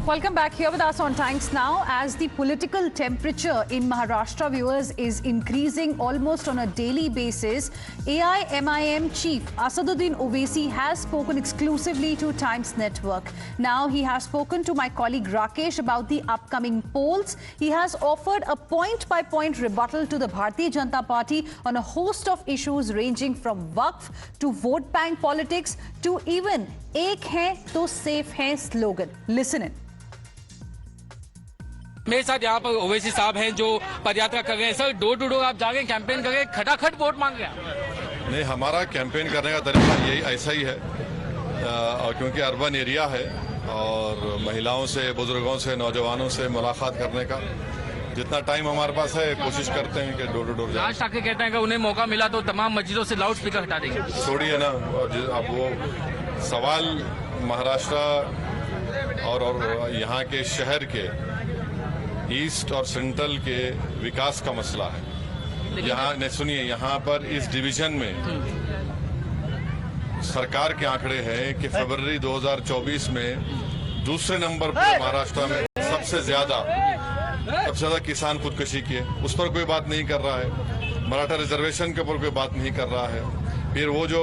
Welcome back here with us on Times Now. As the political temperature in Maharashtra, viewers, is increasing almost on a daily basis, AIMIM chief Asaduddin Owaisi has spoken exclusively to Times Network. Now he has spoken to my colleague Rakesh about the upcoming polls. He has offered a point-by-point rebuttal to the Bharatiya Janata Party on a host of issues ranging from Waqf to vote bank politics to even "Ek hai to safe hai" slogan. Listen in. मेरे साथ यहाँ पर ओवैसी साहब हैं जो पदयात्रा कर रहे हैं। सर, डोर टू डोर आप जा रहे हैं, कैंपेन कर रहे हैं, खटाखट वोट मांग रहे हैं। नहीं, हमारा कैंपेन करने का तरीका यही ऐसा ही है, और क्योंकि अर्बन एरिया है और महिलाओं से, बुजुर्गों से, नौजवानों से मुलाकात करने का जितना टाइम हमारे पास है कोशिश करते हैं कि डोर टू डोर जाएं। राज ठाकरे कहते हैं कि उन्हें मौका मिला तो तमाम मस्जिदों से लाउड स्पीकर हटा देंगे। छोड़िए ना, अब वो सवाल महाराष्ट्र और यहाँ के शहर के ईस्ट और सेंट्रल के विकास का मसला है। यहाँ सुनिए, यहाँ पर इस डिवीजन में सरकार के आंकड़े हैं कि फरवरी 2024 में दूसरे नंबर पर महाराष्ट्र में सबसे ज्यादा किसान खुदकुशी किए। उस पर कोई बात नहीं कर रहा है। मराठा रिजर्वेशन के ऊपर कोई बात नहीं कर रहा है। फिर वो जो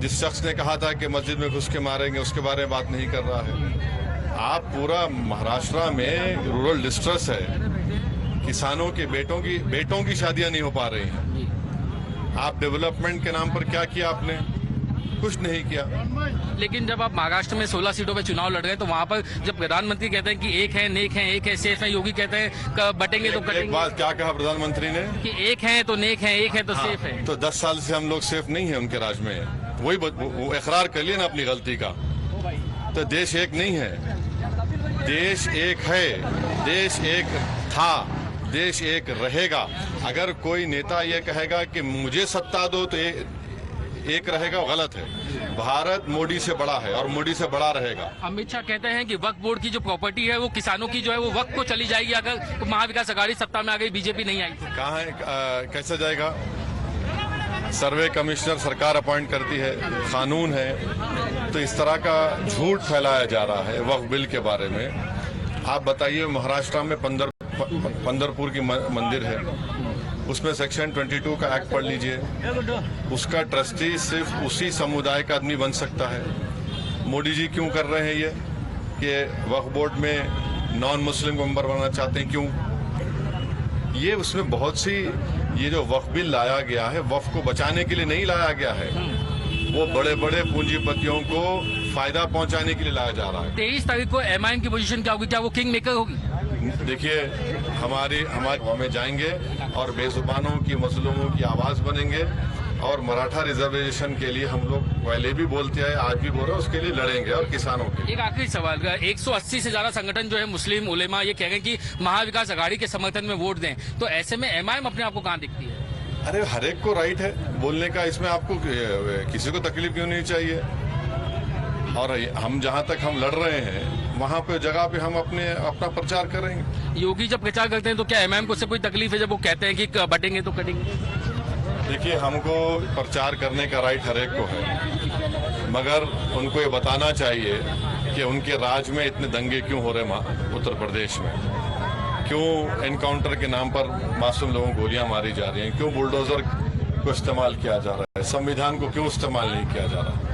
जिस शख्स ने कहा था कि मस्जिद में घुस के मारेंगे, उसके बारे में बात नहीं कर रहा है। आप पूरा महाराष्ट्र में रूरल डिस्ट्रेस है, किसानों के बेटों की शादियां नहीं हो पा रही हैं। आप डेवलपमेंट के नाम पर क्या किया आपने? कुछ नहीं किया। लेकिन जब आप महाराष्ट्र में 16 सीटों पे चुनाव लड़ रहे हैं तो वहाँ पर जब प्रधानमंत्री कहते हैं कि एक है, नेक है, एक है, सेफ है, योगी कहते हैं बटेंगे तो कटेंगे। एक बात क्या कहा प्रधानमंत्री ने कि एक है तो नेक है, एक है तो सेफ है। तो 10 साल से हम लोग सेफ नहीं है उनके राज में। वही वो इकरार कर लिए ना अपनी गलती का। तो देश एक नहीं है, देश एक है, देश एक था, देश एक रहेगा। अगर कोई नेता ये कहेगा कि मुझे सत्ता दो तो एक रहेगा, गलत है। भारत मोदी से बड़ा है और मोदी से बड़ा रहेगा। अमित शाह कहते हैं कि वक्फ बोर्ड की जो प्रॉपर्टी है वो किसानों की जो है वो वक्फ को चली जाएगी अगर महाविकास आघाड़ी सत्ता में आ गई, बीजेपी नहीं आई। कहाँ है, कैसे जाएगा? सर्वे कमिश्नर सरकार अपॉइंट करती है, कानून है। तो इस तरह का झूठ फैलाया जा रहा है वक्फ बिल के बारे में। आप बताइए, महाराष्ट्र में पंढरपुर की मंदिर है, उसमें सेक्शन 22 का एक्ट पढ़ लीजिए। उसका ट्रस्टी सिर्फ उसी समुदाय का आदमी बन सकता है। मोदी जी क्यों कर रहे हैं ये कि वक्फ बोर्ड में नॉन मुस्लिम मेंबर बनना चाहते हैं? क्यों? ये उसमें बहुत सी, ये जो वक्फ बिल लाया गया है वक्फ को बचाने के लिए नहीं लाया गया है, वो बड़े बड़े पूंजीपतियों को फायदा पहुंचाने के लिए लाया जा रहा है। 23 तारीख को एमआईएम की पोजीशन क्या होगी? क्या वो किंग मेकर होगी? देखिए, हमें जाएंगे और बेजुबानों की, मजलूमों की आवाज बनेंगे और मराठा रिजर्वेशन के लिए हम लोग पहले भी बोलते हैं, आज भी बोल रहे हैं, उसके लिए लड़ेंगे और किसानों के। एक आखिरी सवाल, 180 से ज्यादा संगठन जो है मुस्लिम उलेमा ये कह रहे हैं कि महाविकास आघाड़ी के समर्थन में वोट दें, तो ऐसे में एमआईएम अपने आप को कहाँ दिखती है? अरे, हर एक को राइट है बोलने का, इसमें आपको किसी को तकलीफ क्यों नहीं चाहिए? और हम जहाँ तक हम लड़ रहे हैं वहाँ पे जगह पे हम अपना प्रचार करेंगे। योगी जब प्रचार करते हैं तो क्या एमआईएम को उससे कोई तकलीफ है जब वो कहते हैं कि बटेंगे तो कटेंगे? देखिए, हमको प्रचार करने का राइट हर एक को है, मगर उनको ये बताना चाहिए कि उनके राज में इतने दंगे क्यों हो रहे उत्तर प्रदेश में, क्यों एनकाउंटर के नाम पर मासूम लोगों को गोलियां मारी जा रही हैं, क्यों बुलडोजर को इस्तेमाल किया जा रहा है, संविधान को क्यों इस्तेमाल नहीं किया जा रहा है।